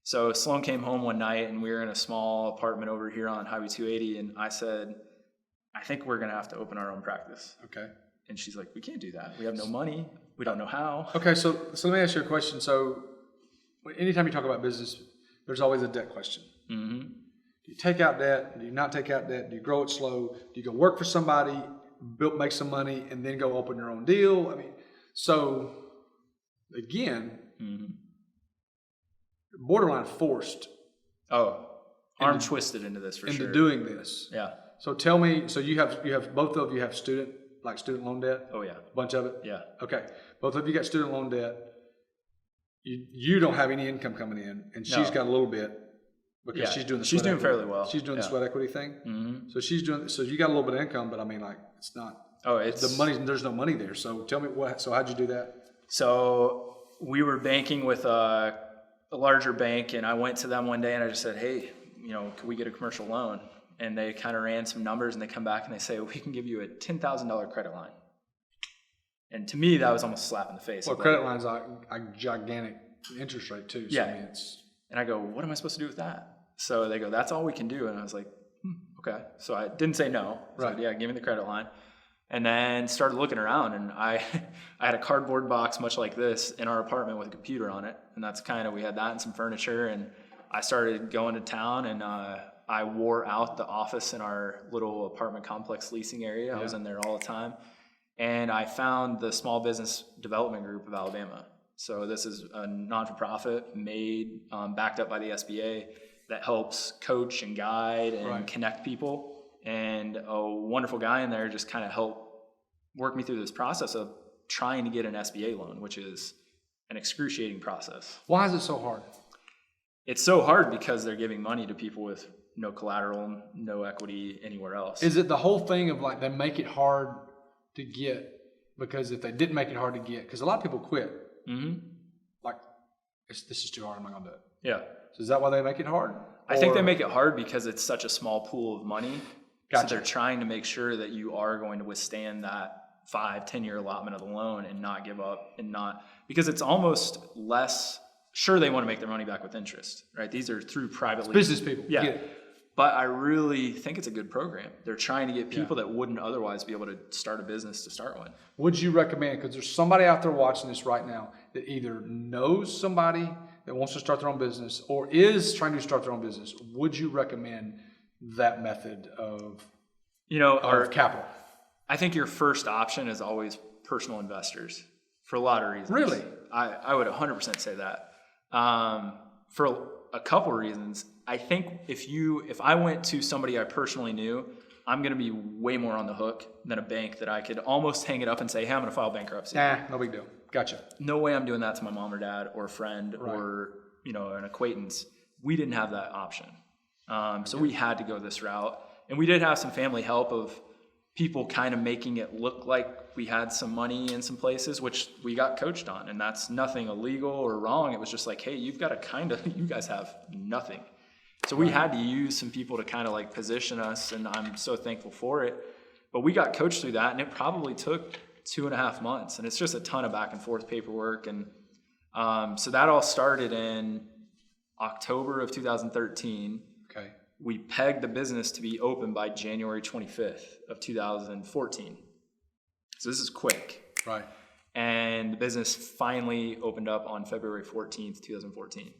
So Sloan came home one night and we were in a small apartment over here on Highway 280. And I said, I think we're going to have to open our own practice. Okay. And she's like, we can't do that. We have no money. We don't know how. Okay. So let me ask you a question. So anytime you talk about business, there's always a debt question. Mm-hmm. Do you take out debt? Do you not take out debt? Do you grow it slow? Do you go work for somebody, make some money, and then go open your own deal? I mean, so again, borderline forced. Oh, arm twisted into this for sure. Into doing this. Yeah. So tell me, so you have both of you have student loan debt? Oh yeah. A bunch of it? Yeah. Okay. Both of you got student loan debt. You don't have any income coming in, and she's got a little bit because she's doing the she's doing equity. Fairly well. She's doing the sweat equity thing. Mm-hmm. So so you got a little bit of income, but I mean, like, it's not. Oh, it's the money. There's no money there. So tell me so how'd you do that? So we were banking with a larger bank, and I went to them one day and I just said, hey, could we get a commercial loan? And they kind of ran some numbers and they come back and they say, we can give you a $10,000 credit line. And to me, that was almost a slap in the face. Well, credit line's a gigantic interest rate too. So yeah. I mean, and I go, what am I supposed to do with that? So they go, that's all we can do. And I was like, okay. So I didn't say no. I said, yeah, give me the credit line. And then started looking around, and I had a cardboard box much like this in our apartment with a computer on it. And that's we had that and some furniture. And I started going to town, and I wore out the office in our little apartment complex leasing area. I was in there all the time. And I found the Small Business Development Group of Alabama. So this is a non-for-profit backed up by the SBA that helps coach and guide and connect people. And a wonderful guy in there just kind of helped work me through this process of trying to get an SBA loan, which is an excruciating process. Why is it so hard? It's so hard because they're giving money to people with no collateral, no equity anywhere else. Is it the whole thing of like they make it hard to get because if they didn't make it hard to get, because a lot of people quit. Mm-hmm. Like, this is too hard, I'm not going to do it. Yeah. So is that why they make it hard? I think they make it hard because it's such a small pool of money. Gotcha. So they're trying to make sure that you are going to withstand that 5-10 year allotment of the loan and not give up because it's almost less. Sure, they want to make their money back with interest, right? These are through privately. Business people. Yeah. But I really think it's a good program. They're trying to get people that wouldn't otherwise be able to start a business to start one. Would you recommend, because there's somebody out there watching this right now that either knows somebody that wants to start their own business or is trying to start their own business, would you recommend that method of capital? I think your first option is always personal investors for a lot of reasons. Really? I would 100% say that. For a couple of reasons. I think if I went to somebody I personally knew, I'm going to be way more on the hook than a bank that I could almost hang it up and say, hey, I'm going to file bankruptcy. No big deal. Gotcha. No way I'm doing that to my mom or dad or a friend or, an acquaintance. We didn't have that option. So we had to go this route. And we did have some family help of people kind of making it look like we had some money in some places, which we got coached on. And that's nothing illegal or wrong. It was just like, hey, you've got to you guys have nothing. So we had to use some people to kind of like position us, and I'm so thankful for it. But we got coached through that, and it probably took 2.5 months. And it's just a ton of back and forth paperwork. And so that all started in October of 2013. Okay. We pegged the business to be open by January 25th of 2014. So this is quick. Right. And the business finally opened up on February 14th, 2014.